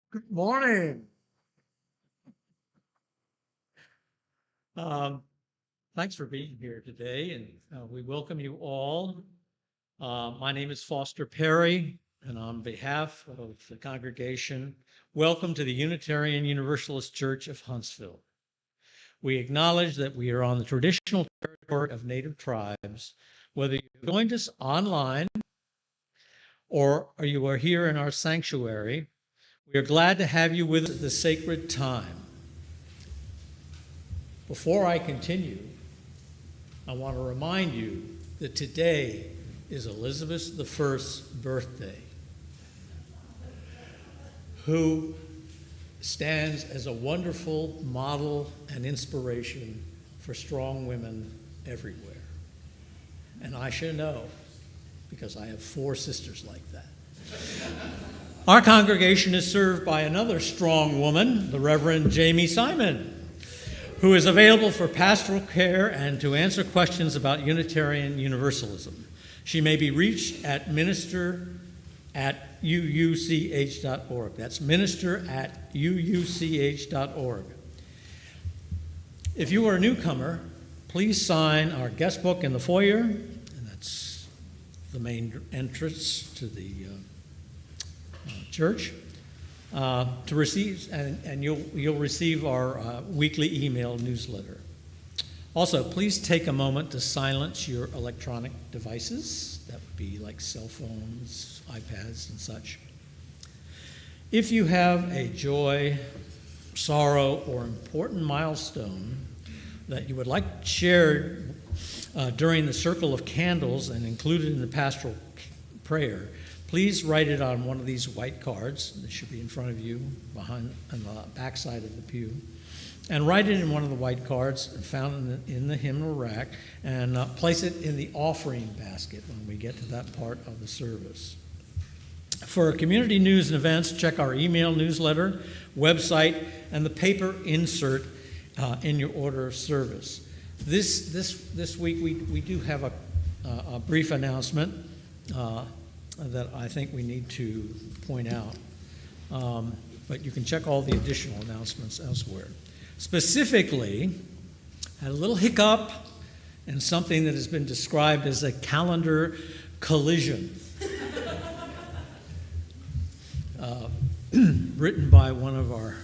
Good morning. Thanks for being here today, and we welcome you all. My name is Foster Perry, and on behalf of the congregation, welcome to the Unitarian Universalist Church of Huntsville. We acknowledge that we are on the traditional territory of Native tribes, whether you joined us online or you are here in our sanctuary. We are glad to have you with us at this sacred time. Before I continue, I want to remind you that today is Elizabeth I's birthday, who stands as a wonderful model and inspiration for strong women everywhere. And I should know, because I have 4 sisters like that. Our congregation is served by another strong woman, the Reverend Jamie Simon, who is available for pastoral care and to answer questions about Unitarian Universalism. She may be reached at minister@uuch.org. That's minister@uuch.org. If you are a newcomer, please sign our guest book in the foyer, and that's the main entrance to the church. To receive, and you'll receive our weekly email newsletter. Also, please take a moment to silence your electronic devices. That would be like cell phones, iPads, and such. If you have a joy, sorrow, or important milestone that you would like shared during the circle of candles and included in the pastoral prayer, please write it on one of these white cards. That should be in front of you, behind on the back side of the pew. And write it in one of the white cards found in the hymnal rack, and place it in the offering basket when we get to that part of the service. For community news and events, check our email newsletter, website, and the paper insert in your order of service. This week we do have a brief announcement that I think we need to point out, but you can check all the additional announcements elsewhere. Specifically, had a little hiccup and something that has been described as a calendar collision. Written by one of our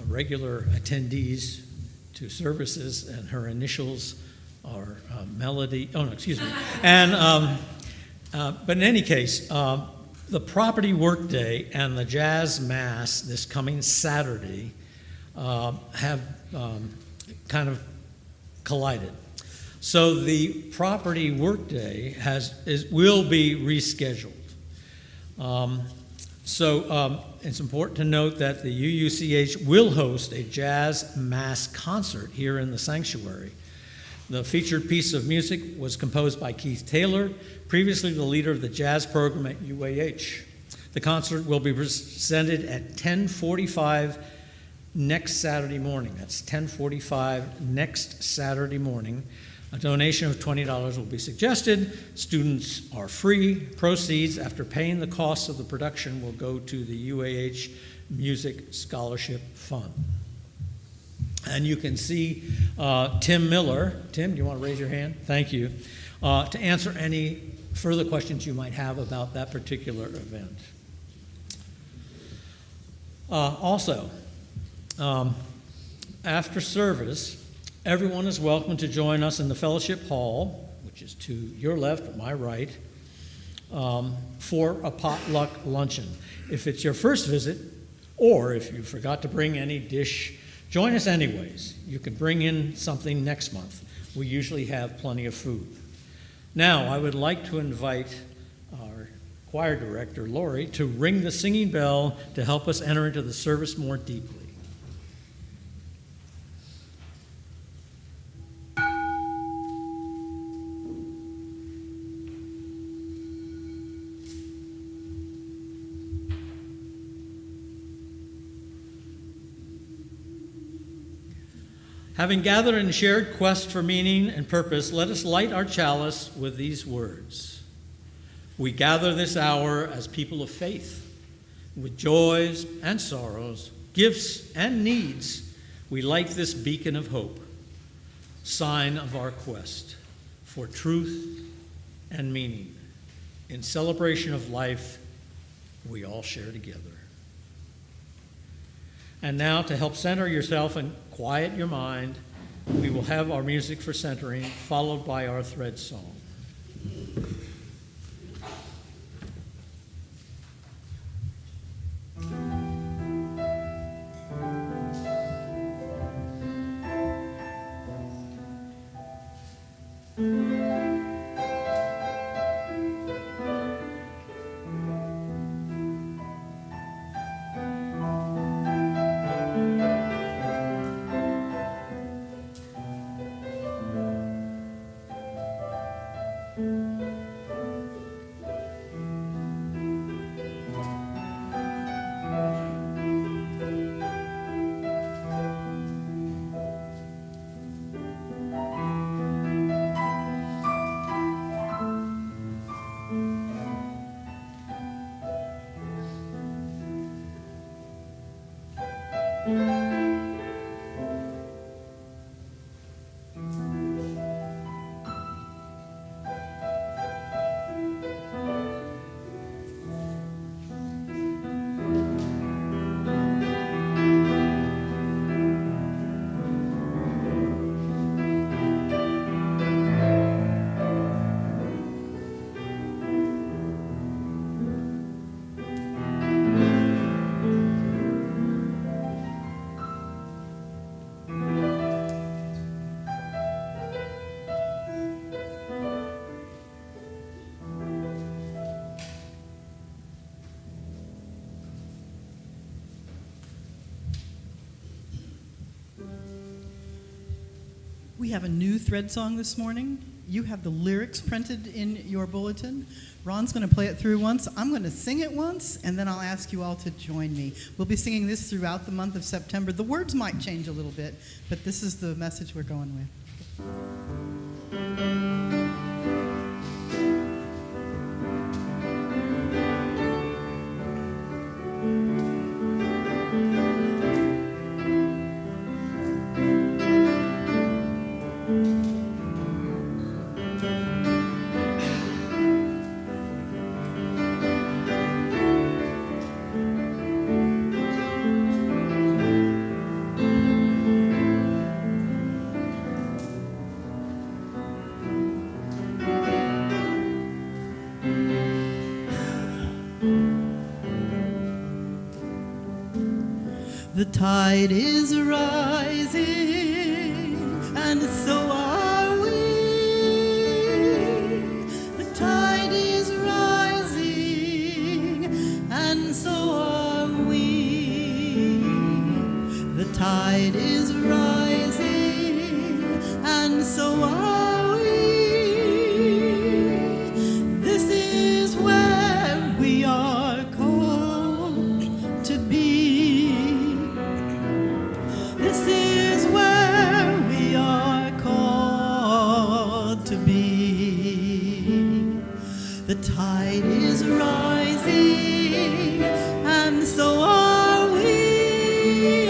regular attendees to services, and her initials are Melody. Oh, no, excuse me. And but in any case, the property workday and the jazz mass this coming Saturday have kind of collided. So the property workday will be rescheduled. It's important to note that the UUCH will host a jazz mass concert here in the sanctuary. The featured piece of music was composed by Keith Taylor, previously the leader of the jazz program at UAH. The concert will be presented at 10:45 next Saturday morning. That's 10:45 next Saturday morning. A donation of $20 will be suggested. Students are free. Proceeds, after paying the costs of the production, will go to the UAH Music Scholarship Fund. And you can see Tim Miller. Tim, do you want to raise your hand? Thank you. To answer any further questions you might have about that particular event. Also, after service, everyone is welcome to join us in the fellowship hall, which is to your left, my right, for a potluck luncheon. If it's your first visit, or if you forgot to bring any dish, join us anyways. You can bring in something next month. We usually have plenty of food. Now, I would like to invite our choir director, Lori, to ring the singing bell to help us enter into the service more deeply. Having gathered and shared quest for meaning and purpose, let us light our chalice with these words. We gather this hour as people of faith, with joys and sorrows, gifts and needs. We light this beacon of hope, sign of our quest for truth and meaning. In celebration of life, we all share together. And now, to help center yourself and quiet your mind, we will have our music for centering, followed by our thread song. We have a new thread song this morning. You have the lyrics printed in your bulletin. Ron's going to play it through once. I'm going to sing it once, and then I'll ask you all to join me. We'll be singing this throughout the month of September. The words might change a little bit, but this is the message we're going with. The tide is rising, and so are we. The tide is rising, and so are we. The tide is rising, and so are we. This is where we are called to be. This is where we are called to be. The tide is rising, and so are we.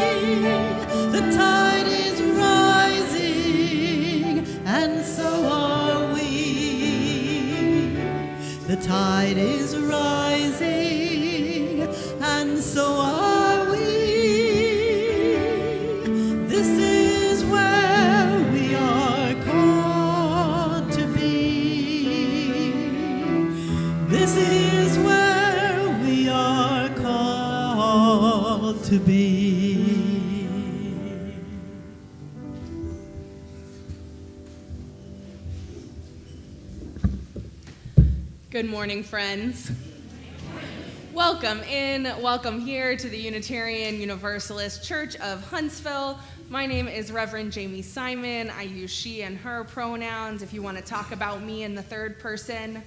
The tide is rising, and so are we. The tide is rising, and so are we. This is where we are called to be. This is where we are called to be. Good morning, friends. Welcome in, welcome here to the Unitarian Universalist Church of Huntsville. My name is Reverend Jamie Simon. I use she and her pronouns if you want to talk about me in the third person.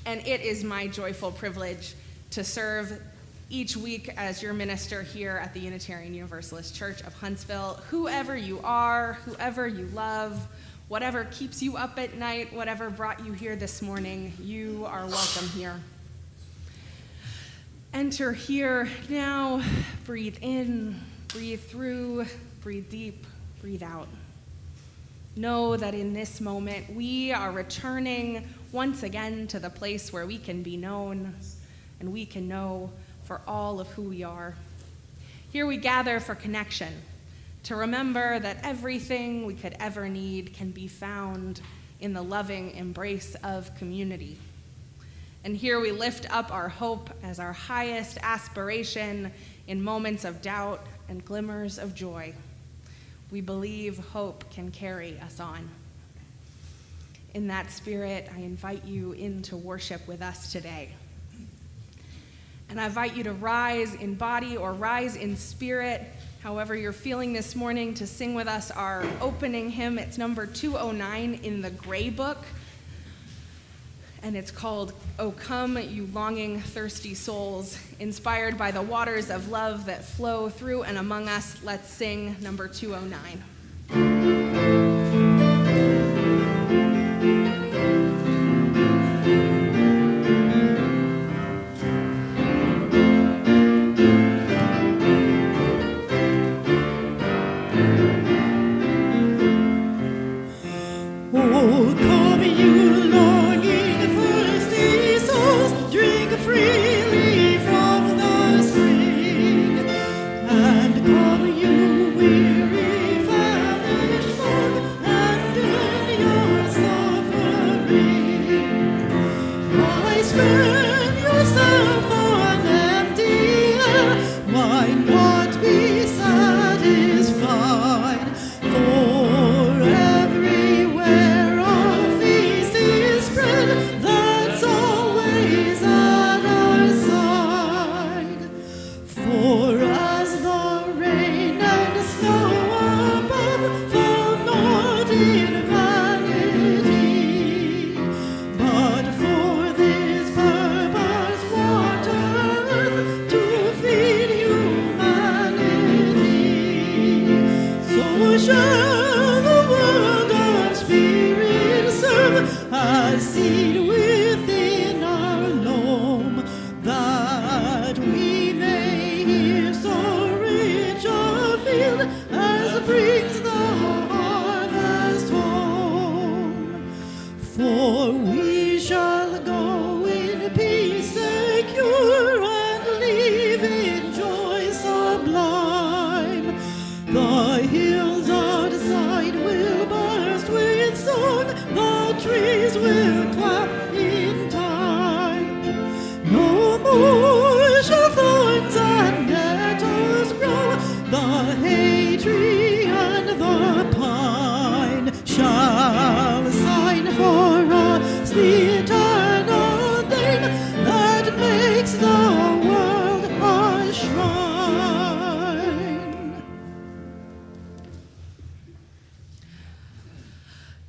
And it is my joyful privilege to serve each week as your minister here at the Unitarian Universalist Church of Huntsville. Whoever you are, whoever you love, whatever keeps you up at night, whatever brought you here this morning, you are welcome here. Enter here now. Breathe in, breathe through, breathe deep, breathe out. Know that in this moment we are returning once again to the place where we can be known and we can know for all of who we are. Here we gather for connection, to remember that everything we could ever need can be found in the loving embrace of community. And here we lift up our hope as our highest aspiration in moments of doubt and glimmers of joy. We believe hope can carry us on. In that spirit, I invite you into worship with us today. And I invite you to rise in body or rise in spirit, however you're feeling this morning, to sing with us our opening hymn. It's number 209 in the Gray Book, and it's called, "O Come, You Longing, Thirsty Souls." Inspired by the waters of love that flow through and among us, let's sing number 209. Oh, come you longing, thirsty souls, drink freely from the spring. And come you weary,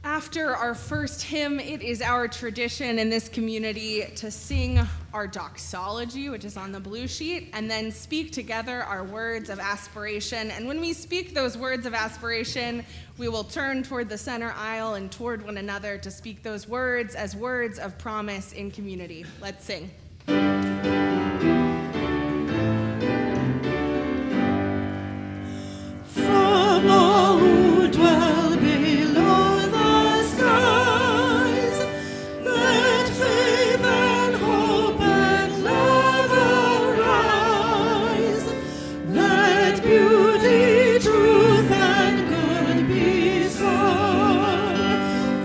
After our first hymn, it is our tradition in this community to sing our doxology, which is on the blue sheet, and then speak together our words of aspiration. And when we speak those words of aspiration, we will turn toward the center aisle and toward one another to speak those words as words of promise in community. Let's sing. From all who dwell below the skies, let faith and hope and love arise. Let beauty, truth, and good be sung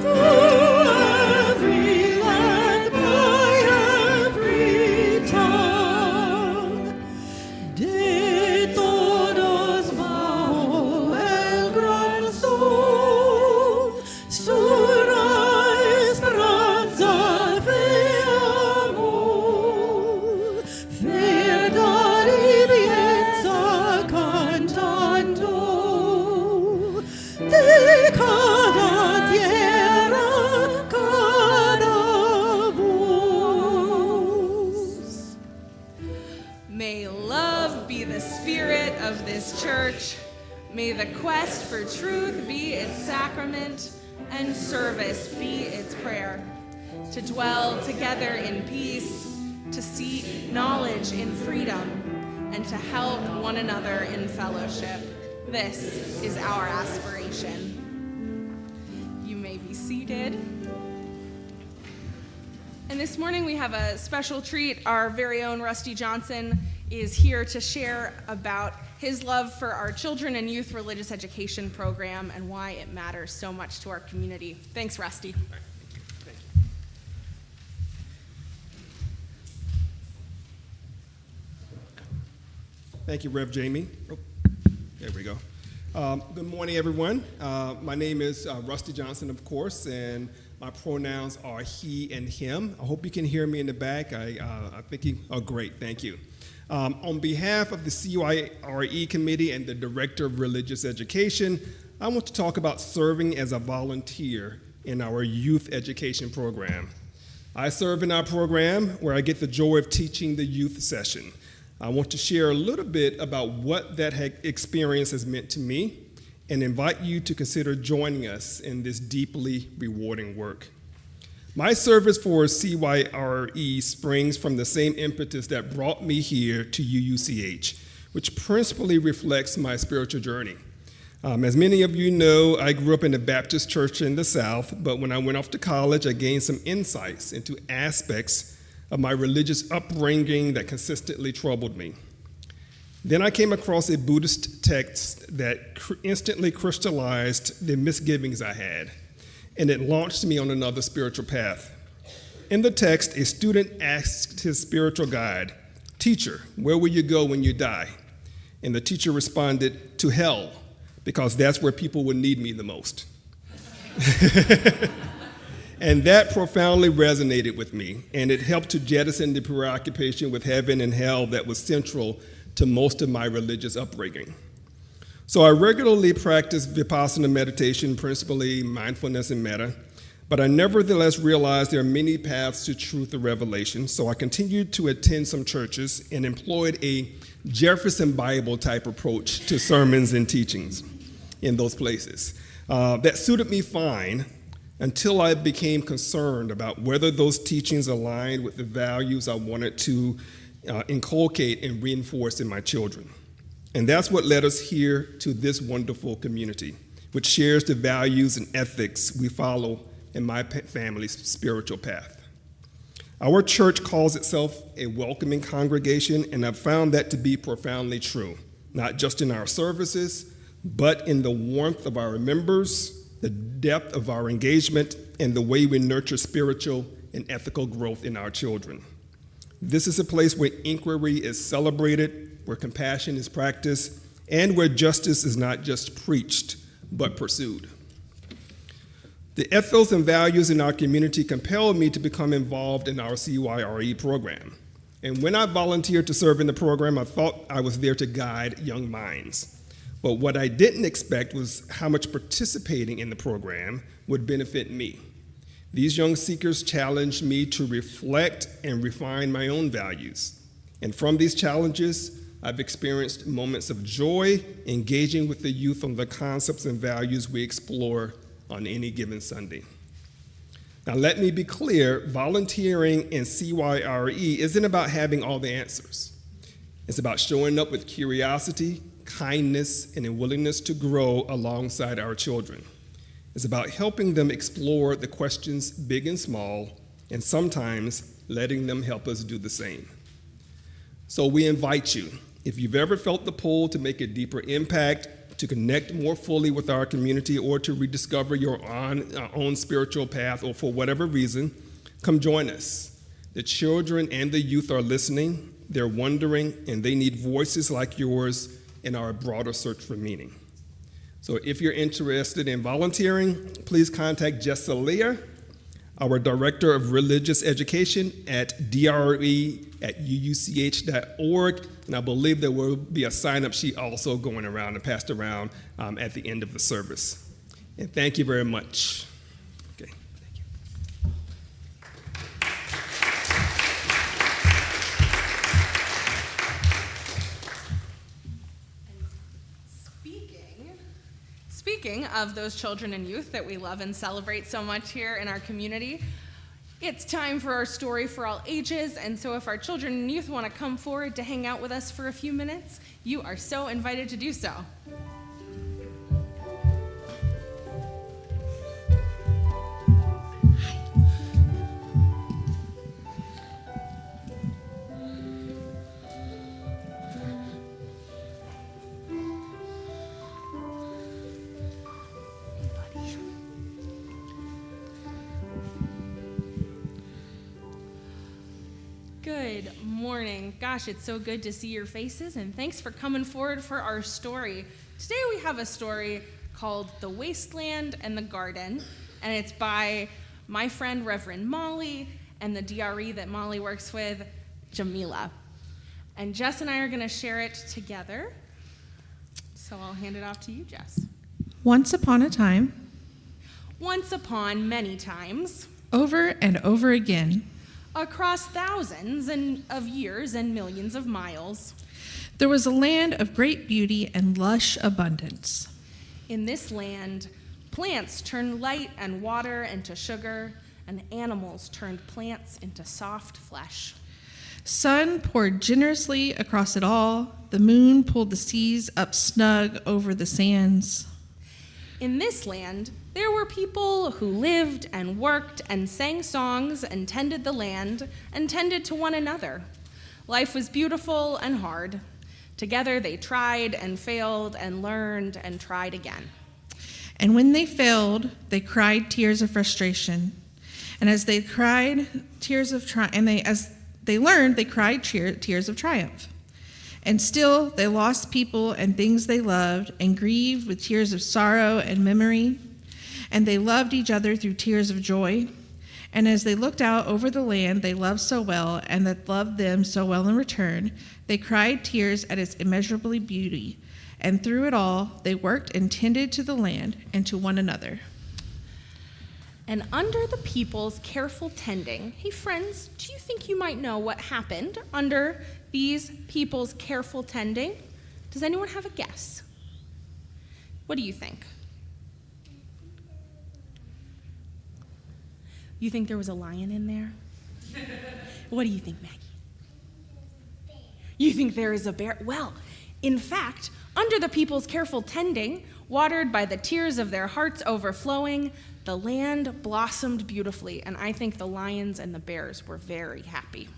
through every land by every tongue. De todos bajo el gran sol, sura esperanza veamos, verdad y belleza cantando, de cada tierra, cada voz. May love be the spirit of this church. May the quest for truth be its sacrament, and service be its prayer. To dwell together in peace, to seek knowledge in freedom, and to help one another in fellowship. This is our aspiration. You may be seated. And this morning we have a special treat. Our very own Rusty Johnson is here to share about his love for our children and youth religious education program and why it matters so much to our community. Thanks, Rusty. Thank you, Rev. Jamie. Oh, there we go. Good morning, everyone. My name is Rusty Johnson, of course, and my pronouns are he and him. I hope you can hear me in the back. I think you are great. Thank you. On behalf of the CYRE Committee and the Director of Religious Education, I want to talk about serving as a volunteer in our youth education program. I serve in our program where I get the joy of teaching the youth session. I want to share a little bit about what that experience has meant to me and invite you to consider joining us in this deeply rewarding work. My service for CYRE springs from the same impetus that brought me here to UUCH, which principally reflects my spiritual journey. As many of you know, I grew up in a Baptist church in the South, but when I went off to college, I gained some insights into aspects of my religious upbringing that consistently troubled me. Then I came across a Buddhist text that instantly crystallized the misgivings I had, and it launched me on another spiritual path. In the text, a student asked his spiritual guide, "Teacher, where will you go when you die?" And the teacher responded, "To hell, because that's where people will need me the most." And that profoundly resonated with me, and it helped to jettison the preoccupation with heaven and hell that was central to most of my religious upbringing. So I regularly practice Vipassana meditation, principally mindfulness and metta, but I nevertheless realized there are many paths to truth or revelation, so I continued to attend some churches and employed a Jefferson Bible type approach to sermons and teachings in those places. That suited me fine until I became concerned about whether those teachings aligned with the values I wanted to inculcate and reinforce in my children. And that's what led us here to this wonderful community, which shares the values and ethics we follow in my family's spiritual path. Our church calls itself a welcoming congregation, and I've found that to be profoundly true, not just in our services, but in the warmth of our members, the depth of our engagement, and the way we nurture spiritual and ethical growth in our children. This is a place where inquiry is celebrated, where compassion is practiced, and where justice is not just preached, but pursued. The ethos and values in our community compelled me to become involved in our CYRE program. And when I volunteered to serve in the program, I thought I was there to guide young minds. But what I didn't expect was how much participating in the program would benefit me. These young seekers challenged me to reflect and refine my own values. And from these challenges, I've experienced moments of joy engaging with the youth on the concepts and values we explore on any given Sunday. Now, let me be clear, volunteering in CYRE isn't about having all the answers. It's about showing up with curiosity, kindness, and a willingness to grow alongside our children. It's about helping them explore the questions big and small, and sometimes letting them help us do the same. So we invite you, if you've ever felt the pull to make a deeper impact, to connect more fully with our community, or to rediscover your own spiritual path, or for whatever reason, come join us. The children and the youth are listening, they're wondering, and they need voices like yours in our broader search for meaning. So if you're interested in volunteering, please contact Jessa Lear, our Director of Religious Education at dre@uuch.org, and I believe there will be a sign-up sheet also going around and passed around at the end of the service. And thank you very much. Okay, thank you. Speaking of those children and youth that we love and celebrate so much here in our community, it's time for our story for all ages, and so if our children and youth want to come forward to hang out with us for a few minutes, you are so invited to do so. Good morning. Gosh, it's so good to see your faces, and thanks for coming forward for our story. Today we have a story called The Wasteland and the Garden, and it's by my friend Reverend Molly and the DRE that Molly works with, Jamila. And Jess and I are going to share it together, so I'll hand it off to you, Jess. Once upon a time, Once upon many times, over and over again, across thousands of years and millions of miles, there was a land of great beauty and lush abundance. in this land, plants turned light and water into sugar, and animals turned plants into soft flesh. Sun poured generously across it all. The moon pulled the seas up snug over the sands. In this land, there were people who lived and worked and sang songs and tended the land and tended to one another. Life was beautiful and hard. Together they tried and failed and learned and tried again. And when they failed, they cried tears of frustration. And as they cried tears of as they learned, they cried tears of triumph. And still they lost people and things they loved and grieved with tears of sorrow and memory. And they loved each other through tears of joy. And as they looked out over the land they loved so well and that loved them so well in return, they cried tears at its immeasurable beauty. And through it all, they worked and tended to the land and to one another. And under the people's careful tending, hey friends, do you think you might know what happened under these people's careful tending? Does anyone have a guess? What do you think? You think there was a lion in there? What do you think, Maggie? You think there is a bear? Well, in fact, under the people's careful tending, watered by the tears of their hearts overflowing, the land blossomed beautifully, and I think the lions and the bears were very happy.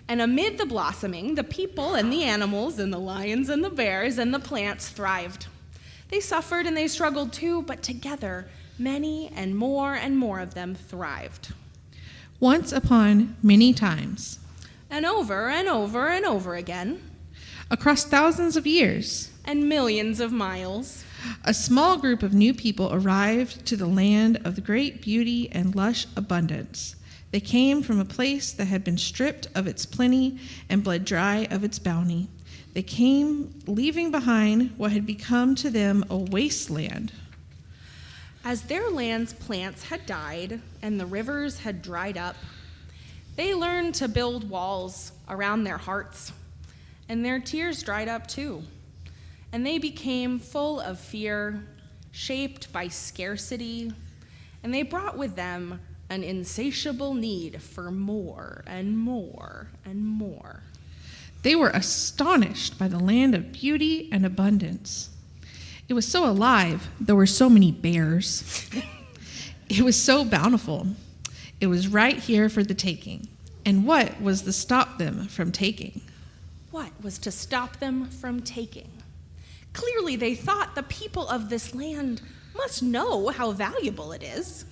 And amid the blossoming, the people and the animals and the lions and the bears and the plants thrived. They suffered and they struggled too, but together, many and more of them thrived. Once upon many times, And over and over and over again, across thousands of years, and millions of miles, a small group of new people arrived to the land of the great beauty and lush abundance. They came from a place that had been stripped of its plenty and bled dry of its bounty. They came, leaving behind what had become to them a wasteland. As their land's plants had died and the rivers had dried up, they learned to build walls around their hearts, and their tears dried up too. And they became full of fear, shaped by scarcity, and they brought with them an insatiable need for more and more and more. They were astonished by the land of beauty and abundance. It was so alive, there were so many bears. It was so bountiful. It was right here for the taking. And what was to stop them from taking? What was to stop them from taking? Clearly, they thought the people of this land must know how valuable it is.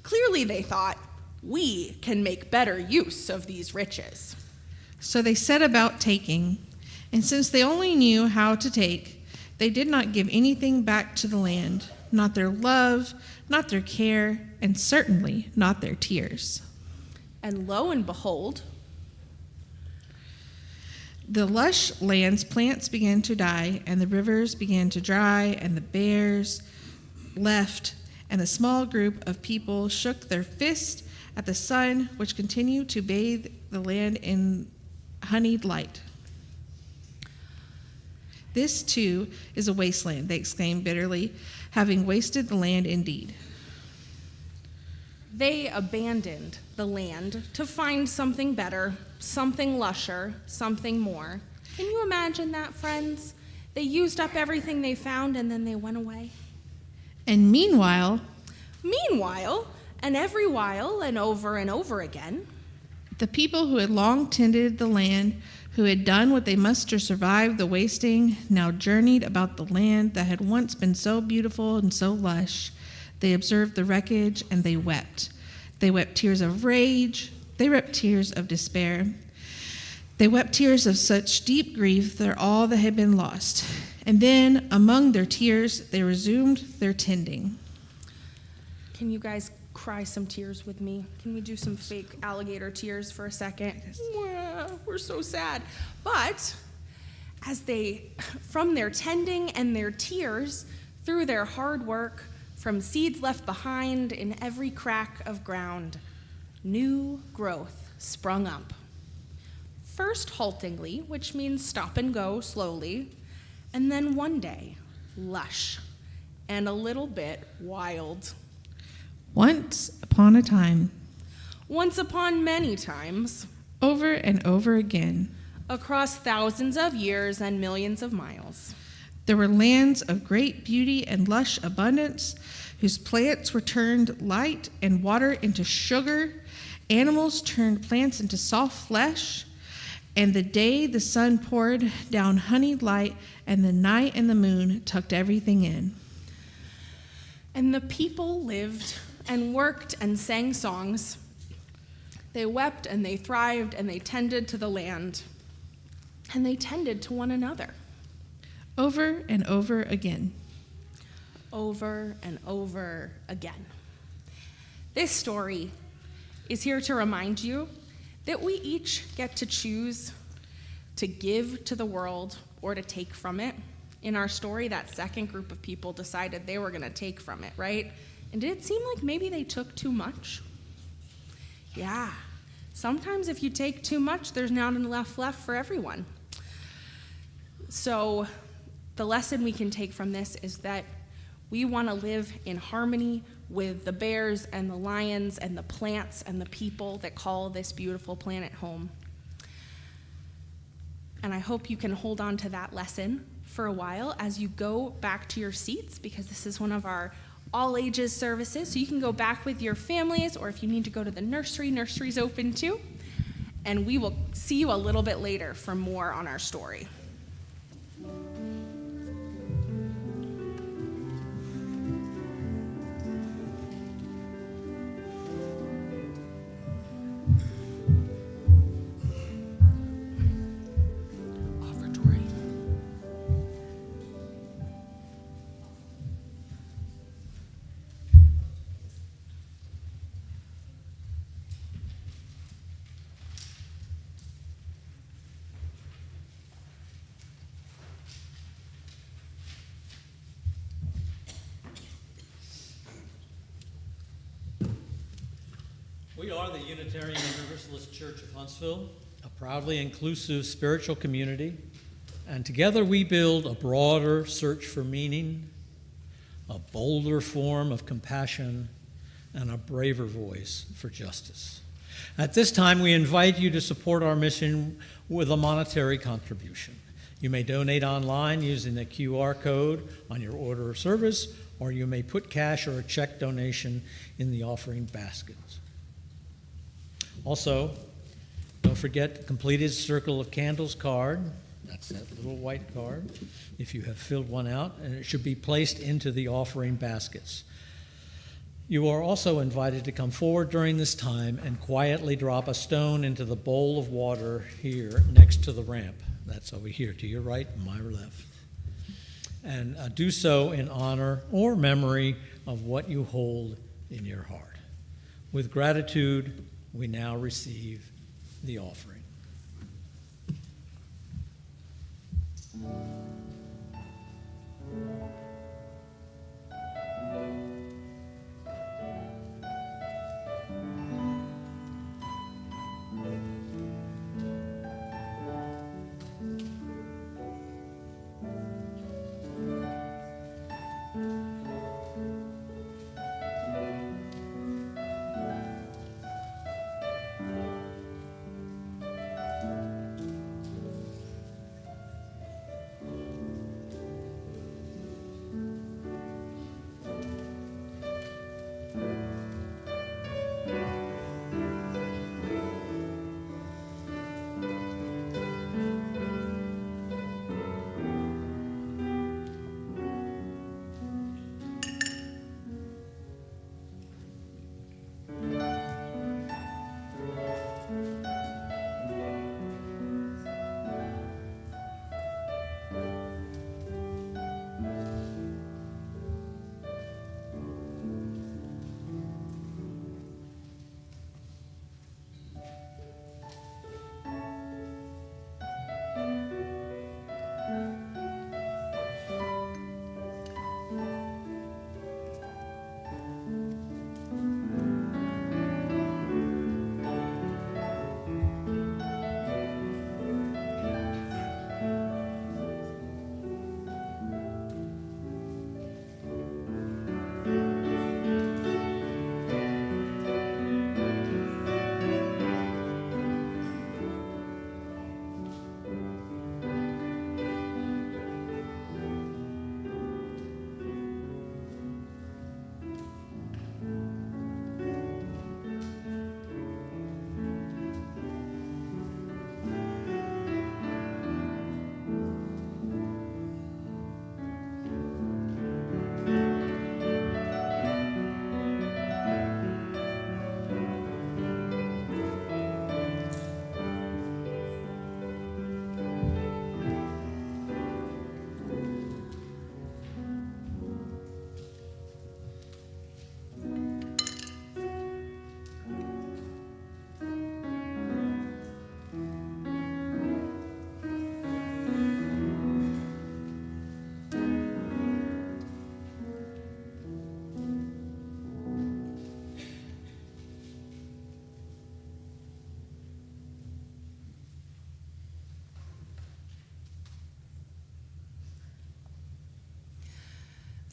Clearly, they thought, we can make better use of these riches. So they set about taking, and since they only knew how to take, they did not give anything back to the land, not their love, not their care, and certainly not their tears. And lo and behold, the lush land's plants began to die, and the rivers began to dry, and the bears left, and the small group of people shook their fist at the sun, which continued to bathe the land in honeyed light. This, too, is a wasteland, they exclaimed bitterly, having wasted the land indeed. they abandoned the land to find something better, something lusher, something more. Can you imagine that, friends? They used up everything they found and then they went away. And meanwhile, and every while and over again, the people who had long tended the land, who had done what they must to survive the wasting, now journeyed about the land that had once been so beautiful and so lush. They observed the wreckage and they wept. They wept tears of rage. They wept tears of despair. They wept tears of such deep grief for all that had been lost. And then, among their tears, they resumed their tending. Can you guys cry some tears with me? Can we do some fake alligator tears for a second? We're so sad. But as they, from their tending and their tears, through their hard work, from seeds left behind in every crack of ground, new growth sprung up. First haltingly, which means stop and go slowly, and then one day, lush and a little bit wild. Once upon a time, Once upon many times, over and over again, across thousands of years and millions of miles, there were lands of great beauty and lush abundance, whose plants were turned light and water into sugar, animals turned plants into soft flesh, and the day the sun poured down honeyed light, and the night and the moon tucked everything in. and the people lived and worked and sang songs. They wept and they thrived and they tended to the land, and they tended to one another. Over and over again. Over and over again. This story is here to remind you that we each get to choose to give to the world or to take from it. In our story, that second group of people decided they were going to take from it, right? And did it seem like maybe they took too much? Yeah. Sometimes if you take too much, there's not enough left for everyone. So the lesson we can take from this is that we want to live in harmony with the bears and the lions and the plants and the people that call this beautiful planet home. And I hope you can hold on to that lesson for a while as you go back to your seats, because this is one of our all ages services. So you can go back with your families, or if you need to go to the nursery, nursery's open too. And we will see you a little bit later for more on our story. Offertory. We are the Unitarian Universalist Church of Huntsville, a proudly inclusive spiritual community, and together we build a broader search for meaning, a bolder form of compassion, and a braver voice for justice. At this time, we invite you to support our mission with a monetary contribution. You may donate online using the QR code on your order of service, or you may put cash or a check donation in the offering baskets. Also, don't forget the completed Circle of Candles card. That's that little white card, if you have filled one out, and it should be placed into the offering baskets. You are also invited to come forward during this time and quietly drop a stone into the bowl of water here next to the ramp. That's over here, to your right, my left. And do so in honor or memory of what you hold in your heart. With gratitude, we now receive the offering.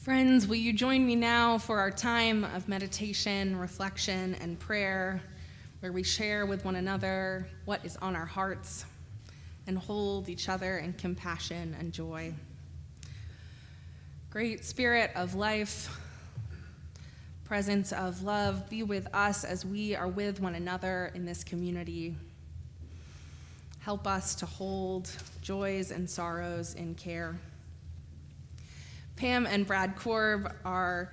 Friends, will you join me now for our time of meditation, reflection, and prayer, where we share with one another what is on our hearts and hold each other in compassion and joy. Great Spirit of life, presence of love, be with us as we are with one another in this community. Help us to hold joys and sorrows in care. Pam and Brad Korb are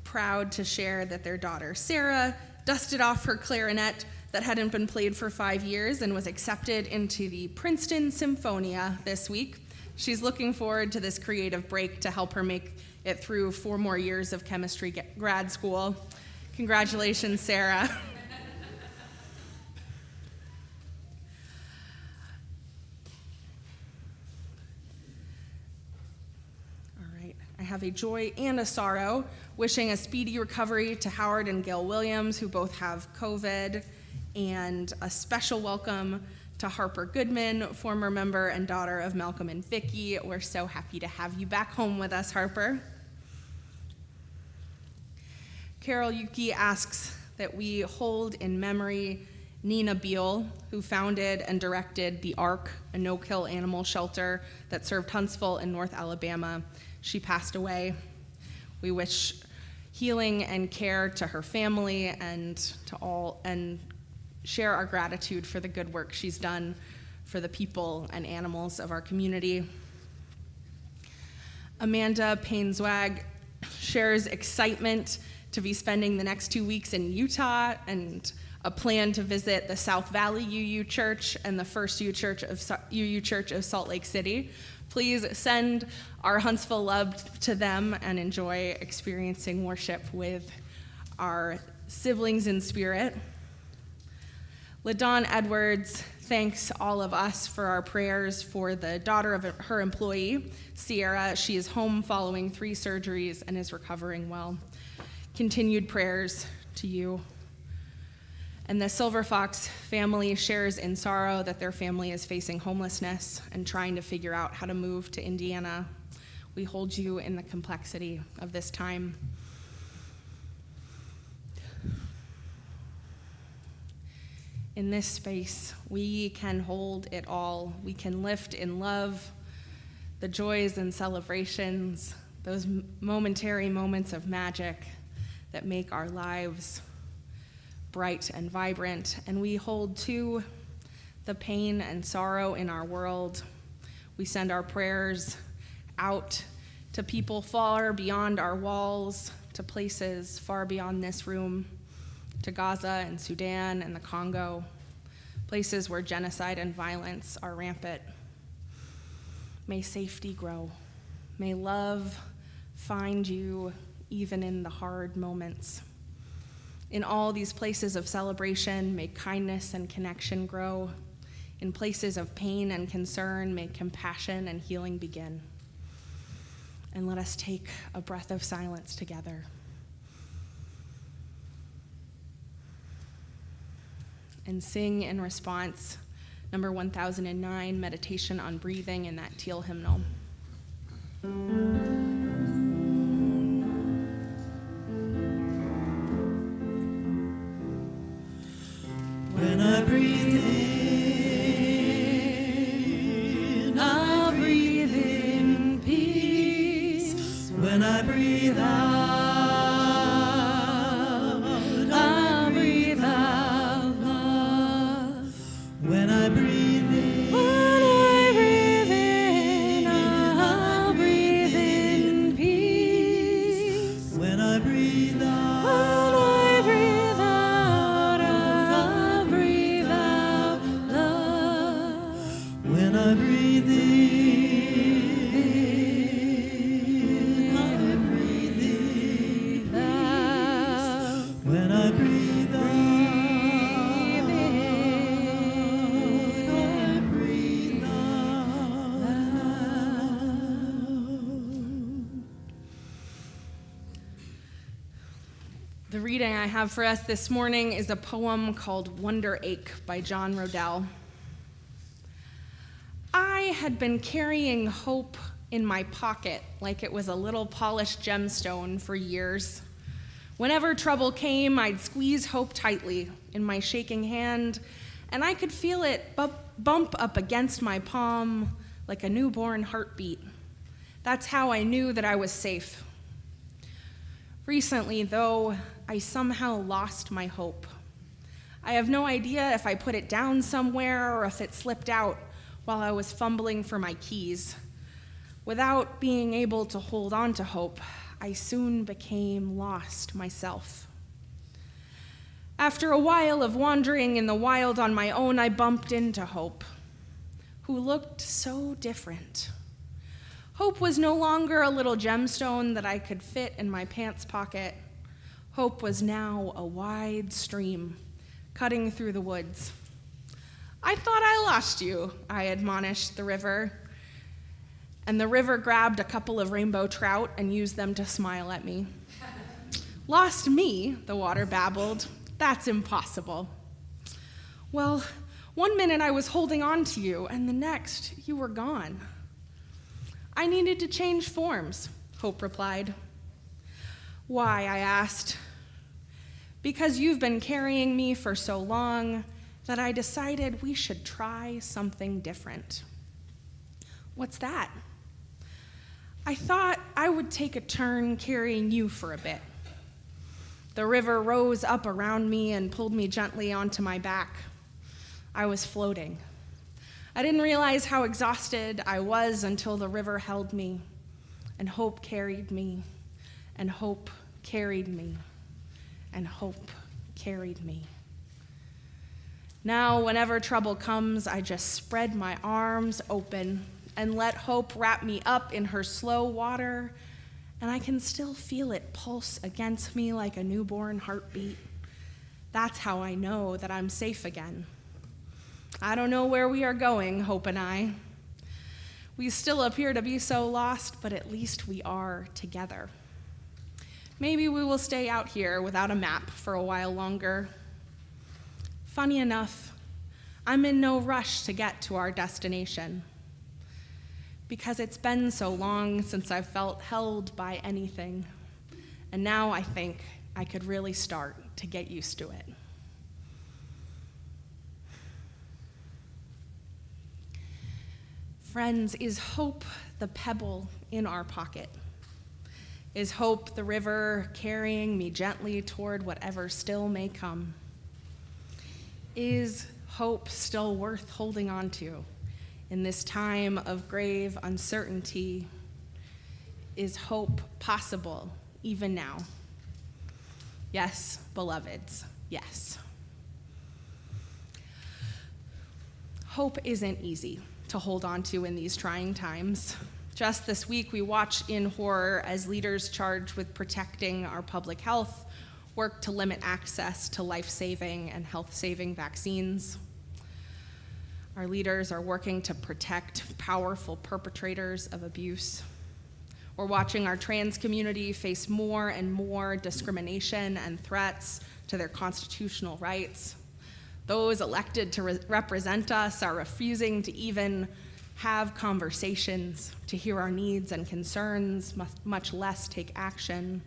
proud to share that their daughter, Sarah, dusted off her clarinet that hadn't been played for 5 years and was accepted into the Princeton Symphonia this week. She's looking forward to this creative break to help her make it through 4 more years of chemistry grad school. Congratulations, Sarah. I have a joy and a sorrow, wishing a speedy recovery to Howard and Gail Williams, who both have COVID, and a special welcome to Harper Goodman, former member and daughter of Malcolm and Vicki. We're so happy to have you back home with us, Harper. Carol Yuki asks that we hold in memory Nina Beal, who founded and directed the ARC, a no-kill animal shelter that served Huntsville in North Alabama. She passed away. We wish healing and care to her family and to all, and share our gratitude for the good work she's done for the people and animals of our community. Amanda Payne-Zwag shares excitement to be spending the next 2 weeks in Utah and a plan to visit the South Valley UUCH and the First UUCH of Salt Lake City. Please send our Huntsville love to them and enjoy experiencing worship with our siblings in spirit. LaDawn Edwards thanks all of us for our prayers for the daughter of her employee, Sierra. She is home following 3 surgeries and is recovering well. Continued prayers to you. And the Silver Fox family shares in sorrow that their family is facing homelessness and trying to figure out how to move to Indiana. We hold you in the complexity of this time. In this space, we can hold it all. We can lift in love the joys and celebrations, those momentary moments of magic that make our lives bright and vibrant, and we hold too the pain and sorrow in our world. We send our prayers out to people far beyond our walls, to places far beyond this room, to Gaza and Sudan and the Congo, places where genocide and violence are rampant. May safety grow. May love find you even in the hard moments. In all these places of celebration, may kindness and connection grow. In places of pain and concern, may compassion and healing begin. And let us take a breath of silence together. And sing in response, number 1009, Meditation on Breathing, in that teal hymnal. When I breathe in, I'll breathe in peace. When I breathe out, I'll breathe out love. When I breathe in, I'll breathe in peace. When I breathe out, when I breathe in, I breathe in out. When I breathe out, I breathe out. The reading I have for us this morning is a poem called Wonder Ache by John Rodell. I had been carrying hope in my pocket like it was a little polished gemstone for years. Whenever trouble came, I'd squeeze hope tightly in my shaking hand, and I could feel it bump up against my palm like a newborn heartbeat. That's how I knew that I was safe. Recently, though, I somehow lost my hope. I have no idea if I put it down somewhere or if it slipped out while I was fumbling for my keys. Without being able to hold on to hope, I soon became lost myself. After a while of wandering in the wild on my own, I bumped into Hope, who looked so different. Hope was no longer a little gemstone that I could fit in my pants pocket. Hope was now a wide stream cutting through the woods. I thought I lost you, I admonished the river. and the river grabbed a couple of rainbow trout and used them to smile at me. Lost me, the water babbled. That's impossible. Well, one minute I was holding on to you, and the next you were gone. I needed to change forms, Hope replied. Why, I asked. Because you've been carrying me for so long that I decided we should try something different. What's that? I thought I would take a turn carrying you for a bit. The river rose up around me and pulled me gently onto my back. I was floating. I didn't realize how exhausted I was until the river held me, and hope carried me, and hope carried me, and hope carried me. Now, whenever trouble comes, I just spread my arms open and let hope wrap me up in her slow water, and I can still feel it pulse against me like a newborn heartbeat. That's how I know that I'm safe again. I don't know where we are going, Hope and I. We still appear to be so lost, but at least we are together. Maybe we will stay out here without a map for a while longer. Funny enough, I'm in no rush to get to our destination, because it's been so long since I've felt held by anything, and now I think I could really start to get used to it. Friends, is hope the pebble in our pocket? Is hope the river carrying me gently toward whatever still may come? Is hope still worth holding on to in this time of grave uncertainty? Is hope possible even now? Yes, beloveds, yes. Hope isn't easy to hold on to in these trying times. Just this week, we watched in horror as leaders charged with protecting our public health work to limit access to life-saving and health-saving vaccines. Our leaders are working to protect powerful perpetrators of abuse. We're watching our trans community face more and more discrimination and threats to their constitutional rights. Those elected to represent us are refusing to even have conversations, to hear our needs and concerns, much less take action.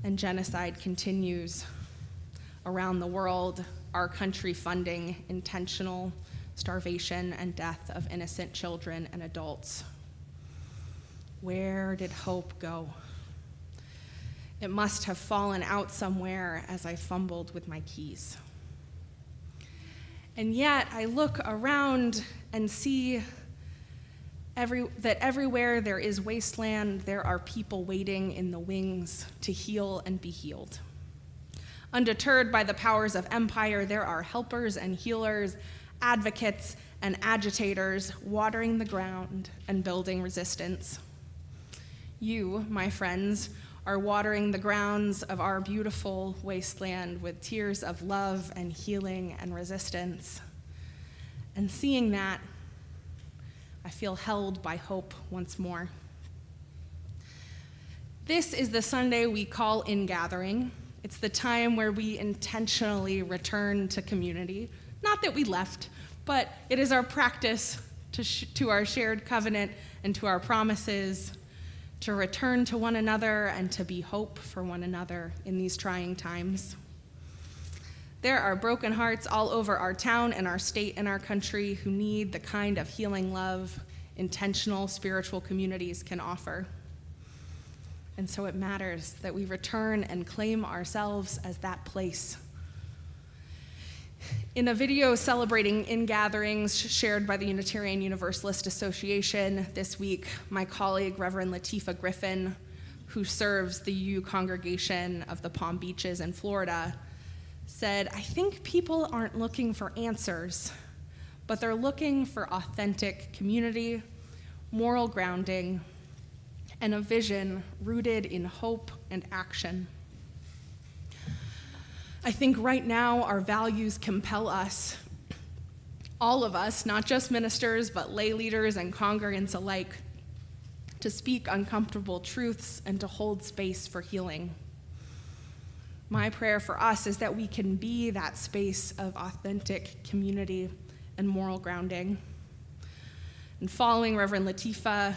And genocide continues around the world, our country funding intentional starvation and death of innocent children and adults. Where did hope go? It must have fallen out somewhere as I fumbled with my keys. And yet, I look around and see that everywhere there is wasteland, there are people waiting in the wings to heal and be healed. Undeterred by the powers of empire, there are helpers and healers, advocates and agitators watering the ground and building resistance. You, my friends, are watering the grounds of our beautiful wasteland with tears of love and healing and resistance. And seeing that, I feel held by hope once more. This is the Sunday we call Ingathering. It's the time where we intentionally return to community. Not that we left, but it is our practice to our shared covenant and to our promises to return to one another and to be hope for one another in these trying times. There are broken hearts all over our town and our state and our country who need the kind of healing love intentional spiritual communities can offer. And so it matters that we return and claim ourselves as that place. In a video celebrating ingatherings shared by the Unitarian Universalist Association this week, my colleague, Reverend Latifah Griffin, who serves the UU congregation of the Palm Beaches in Florida, said, "I think people aren't looking for answers, but they're looking for authentic community, moral grounding, and a vision rooted in hope and action." I think right now our values compel us, all of us, not just ministers, but lay leaders and congregants alike, to speak uncomfortable truths and to hold space for healing. My prayer for us is that we can be that space of authentic community and moral grounding. And following Reverend Latifa,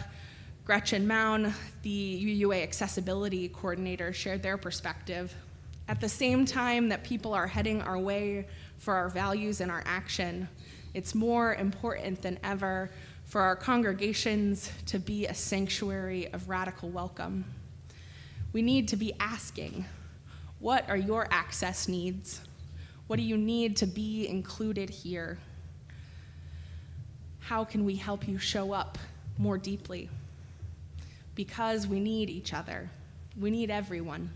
Gretchen Mound, the UUA Accessibility Coordinator, shared their perspective. At the same time that people are heading our way for our values and our action, it's more important than ever for our congregations to be a sanctuary of radical welcome. We need to be asking, what are your access needs? What do you need to be included here? How can we help you show up more deeply? Because we need each other. We need everyone.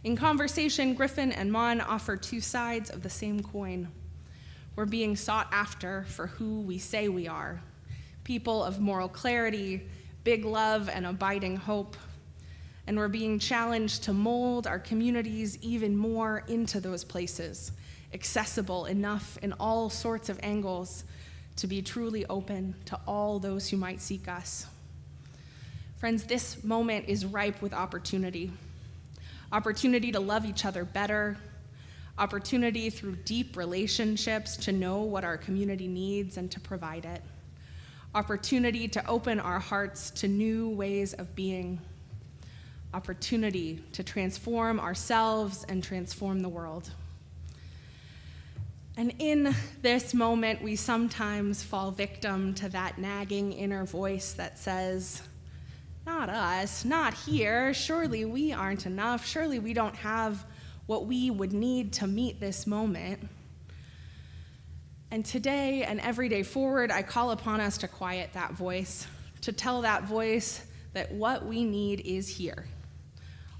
In conversation, Griffin and Mon offer two sides of the same coin. We're being sought after for who we say we are, people of moral clarity, big love, and abiding hope. And we're being challenged to mold our communities even more into those places, accessible enough in all sorts of angles to be truly open to all those who might seek us. Friends, this moment is ripe with opportunity. Opportunity to love each other better, opportunity through deep relationships to know what our community needs and to provide it, opportunity to open our hearts to new ways of being, opportunity to transform ourselves and transform the world. And in this moment, we sometimes fall victim to that nagging inner voice that says, not us, not here, surely we aren't enough, surely we don't have what we would need to meet this moment. And today and every day forward, I call upon us to quiet that voice, to tell that voice that what we need is here.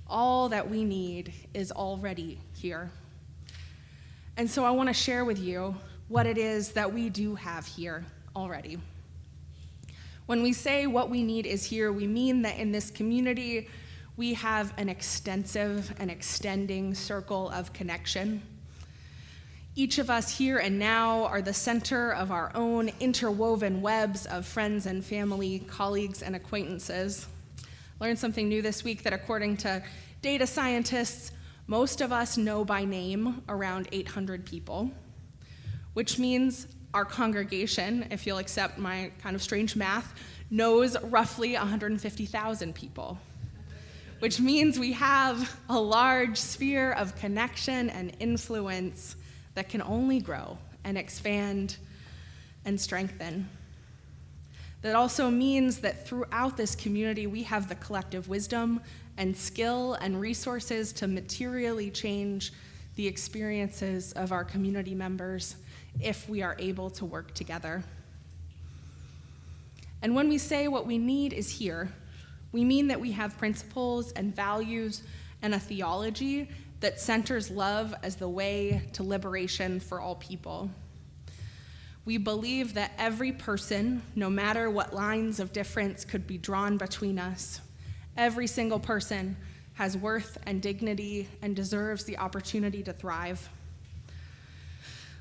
All that we need is already here. And so I want to share with you what it is that we do have here already. When we say what we need is here, we mean that in this community, we have an extensive and extending circle of connection. Each of us here and now are the center of our own interwoven webs of friends and family, colleagues and acquaintances. Learned something new this week that according to data scientists, most of us know by name around 800 people, which means our congregation, if you'll accept my kind of strange math, knows roughly 150,000 people, which means we have a large sphere of connection and influence that can only grow and expand and strengthen. That also means that throughout this community, we have the collective wisdom and skill and resources to materially change the experiences of our community members if we are able to work together. And when we say what we need is here, we mean that we have principles and values and a theology that centers love as the way to liberation for all people. We believe that every person, no matter what lines of difference could be drawn between us, every single person has worth and dignity and deserves the opportunity to thrive.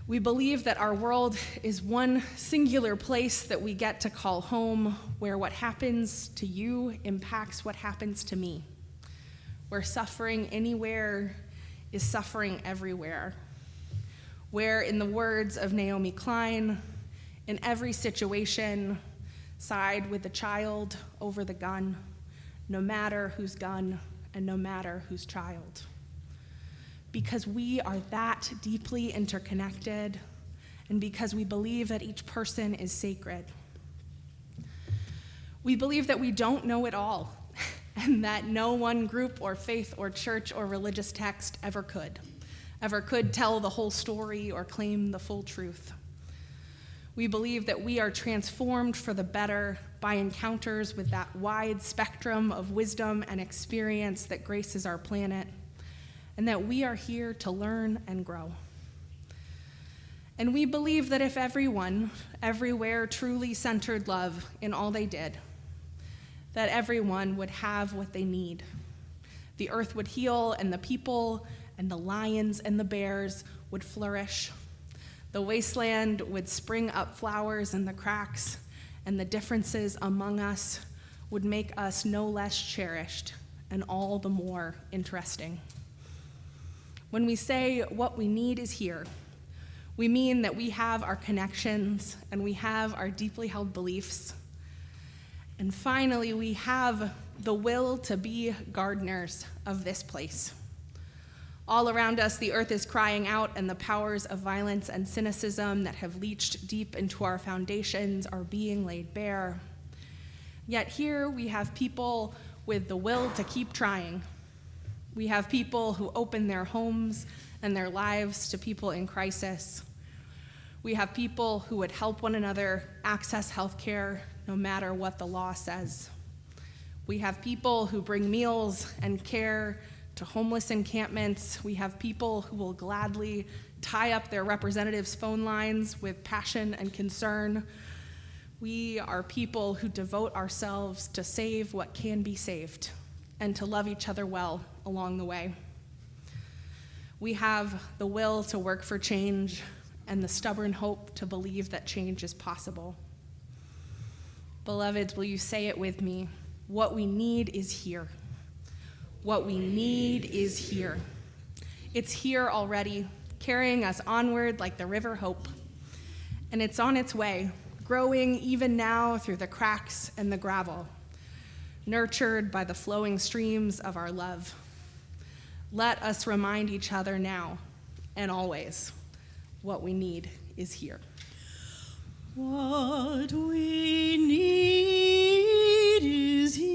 We believe that our world is one singular place that we get to call home, where what happens to you impacts what happens to me, where suffering anywhere is suffering everywhere, where, in the words of Naomi Klein, in every situation, side with the child over the gun, no matter whose gun and no matter whose child. Because we are that deeply interconnected, and because we believe that each person is sacred. We believe that we don't know it all, and that no one group or faith or church or religious text ever could tell the whole story or claim the full truth. We believe that we are transformed for the better by encounters with that wide spectrum of wisdom and experience that graces our planet, and that we are here to learn and grow. And we believe that if everyone, everywhere, truly centered love in all they did, that everyone would have what they need. The earth would heal, and the people and the lions and the bears would flourish. The wasteland would spring up flowers in the cracks, and the differences among us would make us no less cherished and all the more interesting. When we say what we need is here, we mean that we have our connections and we have our deeply held beliefs. And finally, we have the will to be gardeners of this place. All around us, the earth is crying out, and the powers of violence and cynicism that have leached deep into our foundations are being laid bare. Yet here we have people with the will to keep trying. We have people who open their homes and their lives to people in crisis. We have people who would help one another access health care no matter what the law says. We have people who bring meals and care to homeless encampments. We have people who will gladly tie up their representatives' phone lines with passion and concern. We are people who devote ourselves to save what can be saved and to love each other well along the way. We have the will to work for change and the stubborn hope to believe that change is possible. Beloveds, will you say it with me? What we need is here. What we need is here. It's here already, carrying us onward like the river Hope. And it's on its way, growing even now through the cracks and the gravel, nurtured by the flowing streams of our love. Let us remind each other now and always, what we need is here. What we need is here.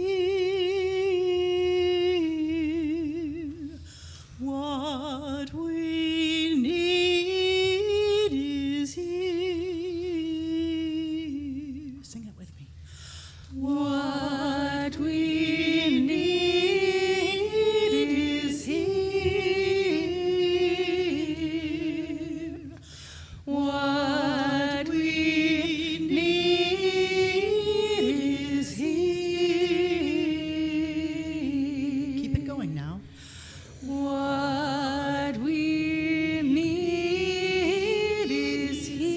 What we need is here. Sing it with me. What we need is here. What we need is here. Keep it going now. What we need is here.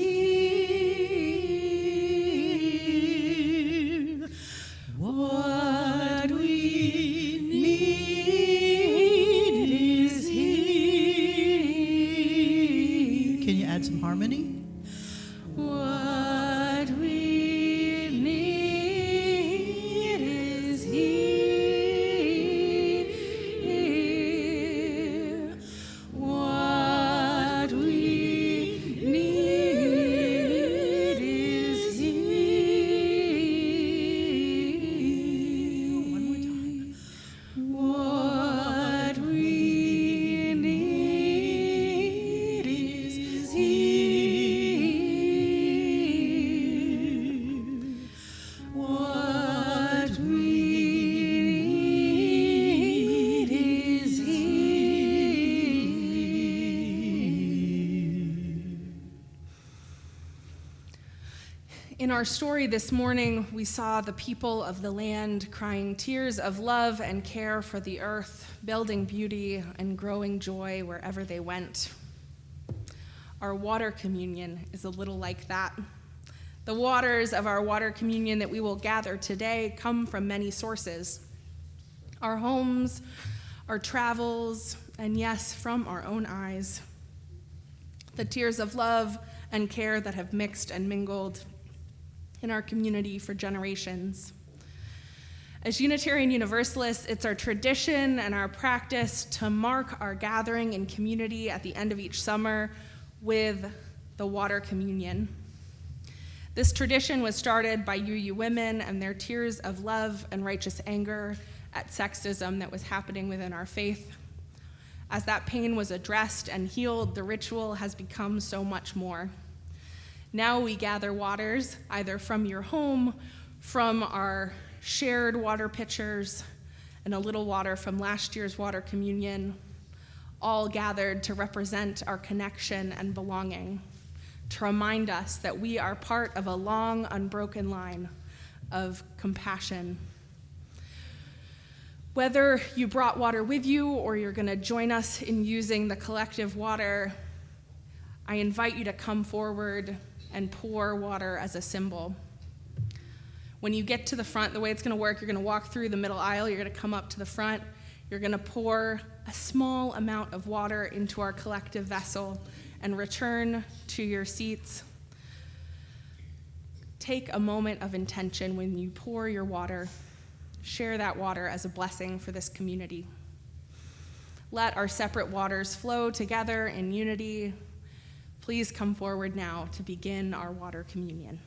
What we need is here. Can you add some harmony? What we need is here. What we need is here. One more time. What we need is here. What we need is here. In our story this morning, we saw the people of the land crying tears of love and care for the earth, building beauty and growing joy wherever they went. Our water communion is a little like that. The waters of our water communion that we will gather today come from many sources. Our homes, our travels, and yes, from our own eyes. The tears of love and care that have mixed and mingled in our community for generations. As Unitarian Universalists, it's our tradition and our practice to mark our gathering in community at the end of each summer with the water communion. This tradition was started by UU women and their tears of love and righteous anger at sexism that was happening within our faith. As that pain was addressed and healed, the ritual has become so much more. Now we gather waters, either from your home, from our shared water pitchers, and a little water from last year's water communion, all gathered to represent our connection and belonging, to remind us that we are part of a long, unbroken line of compassion. Whether you brought water with you or you're going to join us in using the collective water, I invite you to come forward and pour water as a symbol. When you get to the front, the way it's going to work, you're going to walk through the middle aisle, you're going to come up to the front, you're going to pour a small amount of water into our collective vessel and return to your seats. Take a moment of intention when you pour your water. Share that water as a blessing for this community. Let our separate waters flow together in unity. Please come forward now to begin our water communion.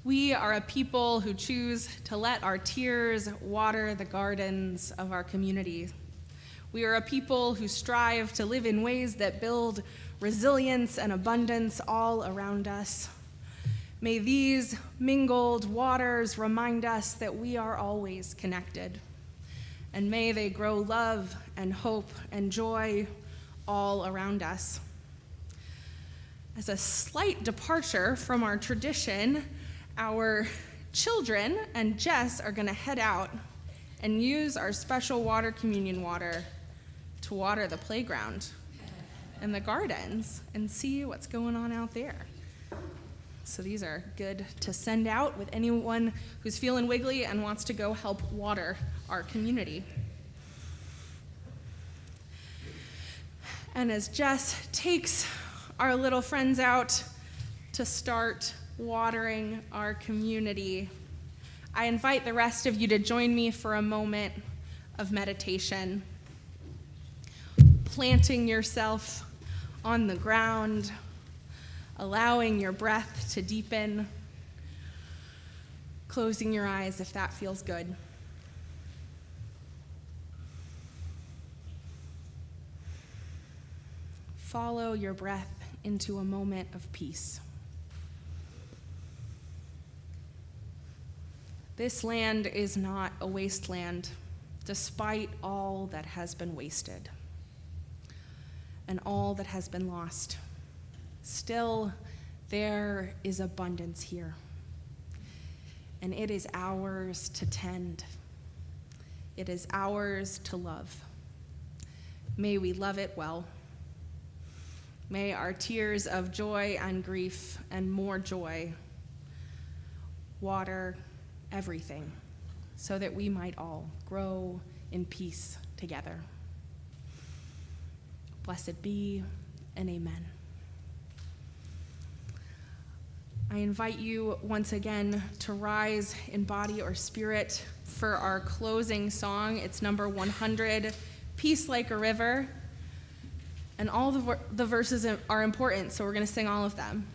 We are a people who choose to let our tears water the gardens of our community. We are a people who strive to live in ways that build resilience and abundance all around us. May these mingled waters remind us that we are always connected. And may they grow love and hope and joy all around us. As a slight departure from our tradition, our children and Jess are going to head out and use our special water communion water to water the playground and the gardens and see what's going on out there. So these are good to send out with anyone who's feeling wiggly and wants to go help water our community. And as Jess takes our little friends out to start watering our community, I invite the rest of you to join me for a moment of meditation. Planting yourself on the ground, allowing your breath to deepen, closing your eyes if that feels good. Follow your breath into a moment of peace. This land is not a wasteland, despite all that has been wasted and all that has been lost. Still, there is abundance here, and it is ours to tend. It is ours to love. May we love it well. May our tears of joy and grief and more joy water everything so that we might all grow in peace together. Blessed be, and amen. I invite you once again to rise in body or spirit for our closing song. It's number 100, Peace Like a River. And all the verses are important, so we're going to sing all of them.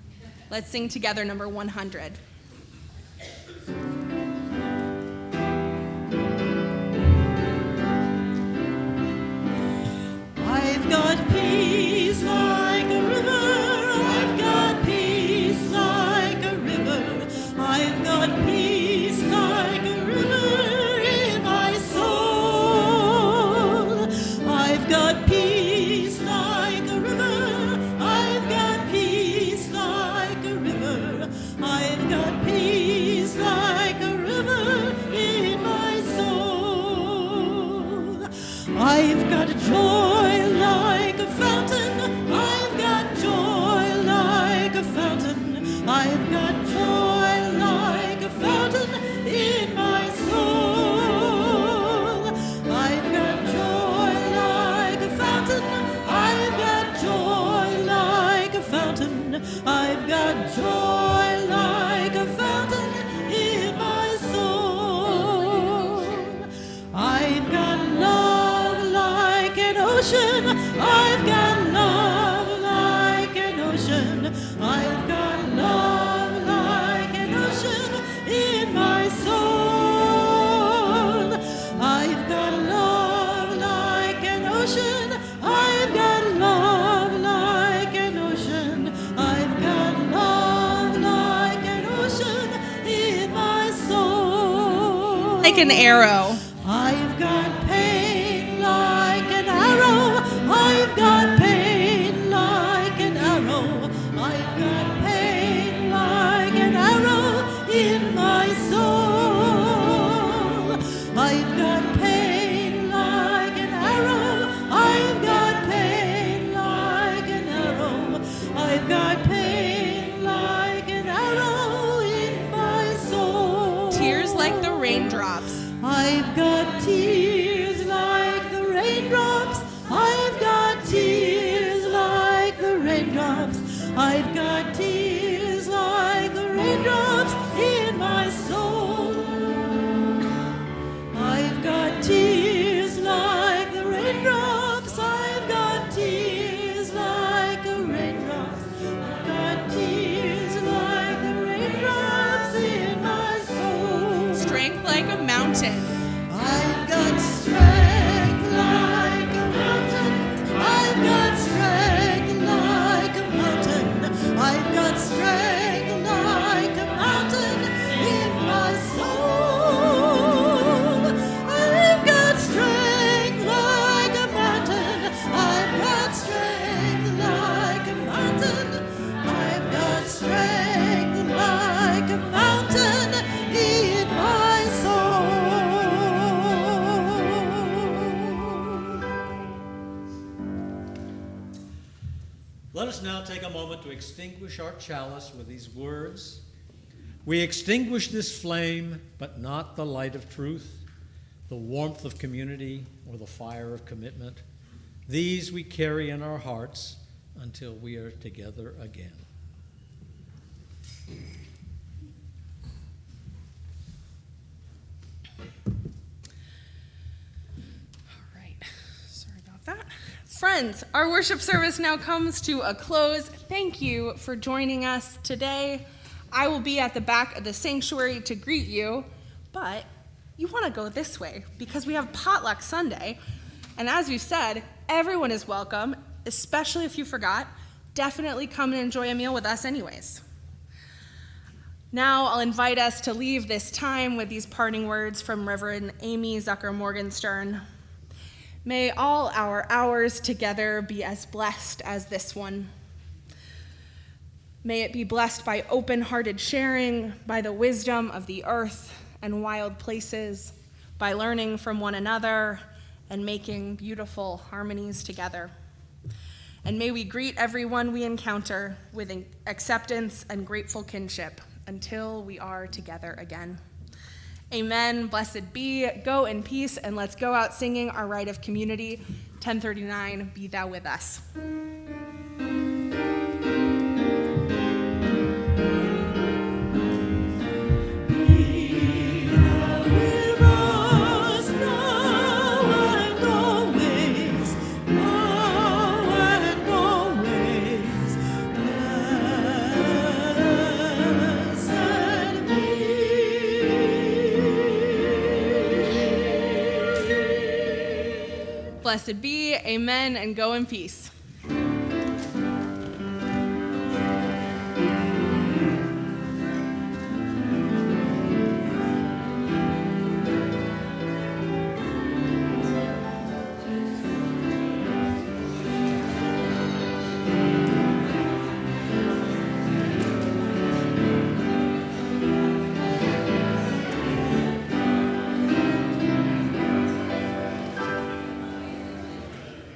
Let's sing together number 100. I've got peace like a river. I've got peace like a river. I've got peace like a river in my soul. I've got peace like a river. I've got peace like a river. I've got peace like a river in my soul. I've got joy like a fountain. I've got joy like a fountain. I've got joy like a fountain in my soul. I've got joy like a fountain. I've got joy like a fountain. I've got joy like a fountain in my soul. I've got love like an ocean. I've got love like an ocean. I've got love like an ocean in my soul. I've got love like an ocean. I've got love like an ocean. I've got love like an ocean in my soul. Like an arrow. I've got pain like an arrow. I've got pain like an arrow. I've got pain like an arrow in my soul. I've got pain like an arrow. I've got pain like an arrow. I've got pain like an arrow in my soul. Tears like the raindrops. I've got tears like the raindrops. I've got tears like the raindrops. I've got tears like the raindrops in my soul. I've got tears like the raindrops. I've got tears like the raindrops. I've got tears like the raindrops in us now take a moment to extinguish our chalice with these words. We extinguish this flame, but not the light of truth, the warmth of community, or the fire of commitment. These we carry in our hearts until we are together again. All right, sorry about that. Friends, our worship service now comes to a close. Thank you for joining us today. I will be at the back of the sanctuary to greet you, but you want to go this way because we have Potluck Sunday. And as you said, everyone is welcome, especially if you forgot. Definitely come and enjoy a meal with us anyways. Now I'll invite us to leave this time with these parting words from Reverend Amy Zucker Morgenstern. May all our hours together be as blessed as this one. May it be blessed by open-hearted sharing, by the wisdom of the earth and wild places, by learning from one another and making beautiful harmonies together. And may we greet everyone we encounter with acceptance and grateful kinship until we are together again. Amen. Blessed be. Go in peace, and let's go out singing our rite of community. 1039, Be Thou With Us. Blessed be, amen, and go in peace.